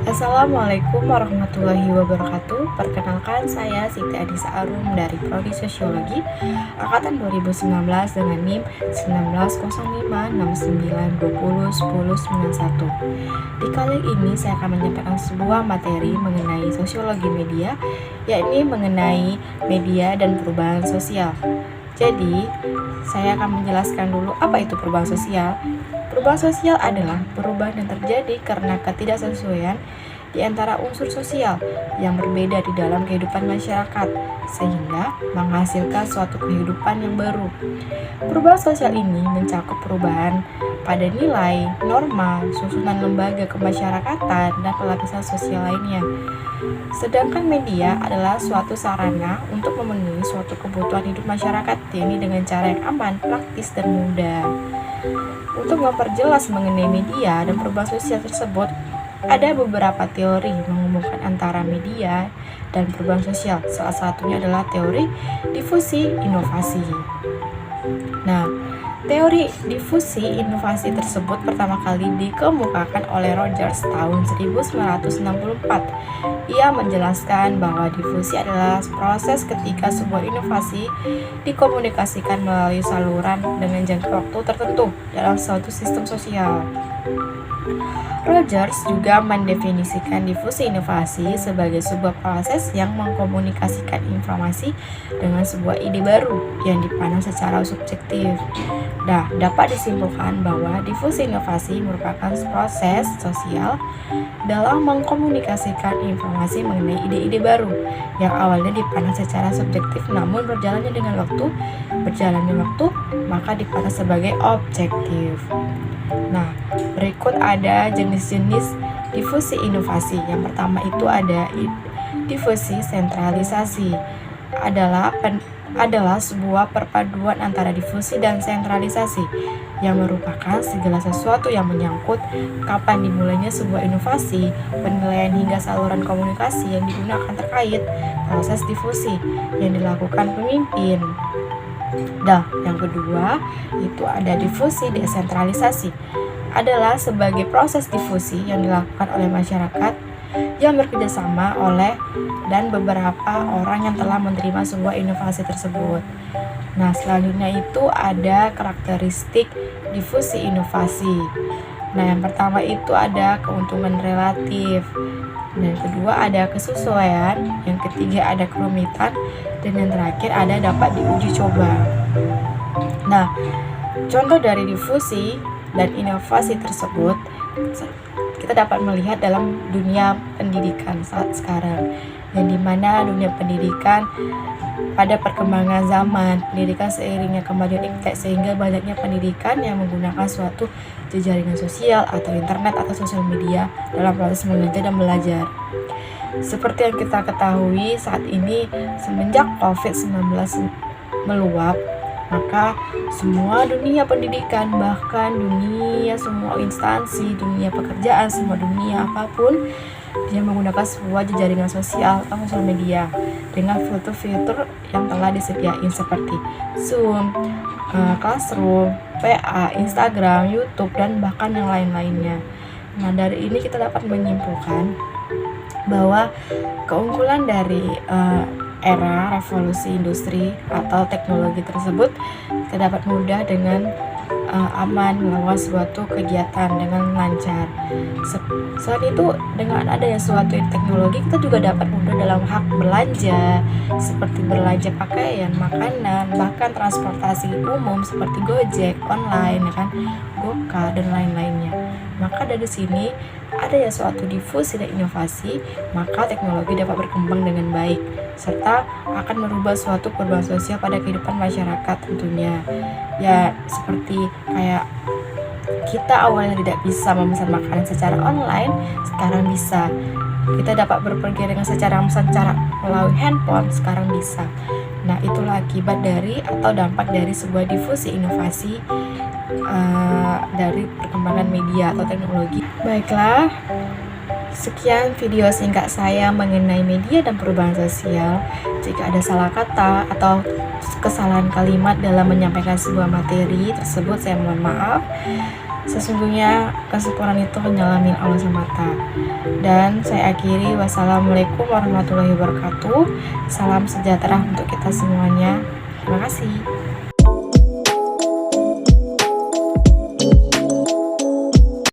Assalamualaikum warahmatullahi wabarakatuh. Perkenalkan, saya Siti Adisa Arum dari Prodi Sosiologi Angkatan 2019 dengan NIM 190569201091. Di kali ini saya akan menyampaikan sebuah materi mengenai sosiologi media, yakni mengenai media dan perubahan sosial. Jadi, saya akan menjelaskan dulu apa itu perubahan sosial. Perubahan sosial adalah perubahan yang terjadi karena ketidaksesuaian di antara unsur sosial yang berbeda di dalam kehidupan masyarakat, sehingga menghasilkan suatu kehidupan yang baru. Perubahan sosial ini mencakup perubahan pada nilai, norma, susunan lembaga kemasyarakatan, dan lapisan sosial lainnya. Sedangkan media adalah suatu sarana untuk memenuhi suatu kebutuhan hidup masyarakat, yakni dengan cara yang aman, praktis, dan mudah. Untuk memperjelas mengenai media dan perubahan sosial tersebut, ada beberapa teori menghubungkan antara media dan perubahan sosial. Salah satunya adalah teori difusi inovasi. Nah, teori difusi inovasi tersebut pertama kali dikemukakan oleh Rogers tahun 1964. Ia menjelaskan bahwa difusi adalah proses ketika sebuah inovasi dikomunikasikan melalui saluran dengan jangka waktu tertentu dalam suatu sistem sosial. Rogers juga mendefinisikan difusi inovasi sebagai sebuah proses yang mengkomunikasikan informasi dengan sebuah ide baru yang dipandang secara subjektif. Nah, dapat disimpulkan bahwa difusi inovasi merupakan proses sosial dalam mengkomunikasikan informasi mengenai ide-ide baru yang awalnya dipandang secara subjektif, namun berjalannya waktu maka dipandang sebagai objektif. Nah, berikut ada jenis-jenis difusi inovasi. Yang pertama itu ada difusi sentralisasi. Adalah sebuah perpaduan antara difusi dan sentralisasi yang merupakan segala sesuatu yang menyangkut kapan dimulainya sebuah inovasi, penilaian hingga saluran komunikasi yang digunakan terkait proses difusi yang dilakukan pemimpin. Nah, yang kedua itu ada difusi desentralisasi. Adalah sebagai proses difusi yang dilakukan oleh masyarakat yang bekerjasama oleh dan beberapa orang yang telah menerima sebuah inovasi tersebut. Nah, selanjutnya itu ada karakteristik difusi inovasi. Nah, yang pertama itu ada keuntungan relatif. Dan yang kedua ada kesesuaian, yang ketiga ada kerumitan, dan yang terakhir ada dapat diuji coba. Nah, contoh dari difusi dan inovasi tersebut kita dapat melihat dalam dunia pendidikan saat sekarang, yang dimana dunia pendidikan pada perkembangan zaman, pendidikan seiringnya kemajuan iptek, sehingga banyaknya pendidikan yang menggunakan suatu jejaringan sosial atau internet atau sosial media dalam proses mengajar dan belajar. Seperti yang kita ketahui saat ini, semenjak COVID-19 meluap, maka semua dunia pendidikan, bahkan dunia semua instansi, dunia pekerjaan, semua dunia apapun, dia menggunakan sebuah jejaringan sosial atau sosial media dengan fitur-fitur yang telah disediain seperti Zoom, Classroom, PA, Instagram, YouTube, dan bahkan yang lain-lainnya. Nah, dari ini kita dapat menyimpulkan bahwa keunggulan dari era revolusi industri atau teknologi tersebut kita dapat mudah dengan aman melakukan suatu kegiatan dengan lancar. Selain itu, dengan adanya suatu teknologi kita juga dapat mudah dalam hak belanja, seperti belanja pakaian, makanan, bahkan transportasi umum seperti Gojek, online, ya kan, Gokar, dan lain-lainnya. Maka dari sini ada ya suatu difusi dan inovasi, maka teknologi dapat berkembang dengan baik serta akan merubah suatu perubahan sosial pada kehidupan masyarakat tentunya. Ya, seperti kayak kita awalnya tidak bisa memesan makanan secara online, sekarang bisa. Kita dapat berpergian dengan secara melalui handphone, sekarang bisa. Nah, itulah akibat dari atau dampak dari sebuah difusi inovasi dari perkembangan media atau teknologi. Baiklah, Sekian video singkat saya mengenai media dan perubahan sosial. Jika ada salah kata atau kesalahan kalimat dalam menyampaikan sebuah materi tersebut, saya mohon maaf. Sesungguhnya kesempurnaan itu hanyalah milik Allah semata. Dan saya akhiri, wassalamualaikum warahmatullahi wabarakatuh. Salam sejahtera untuk kita semuanya. Terima kasih.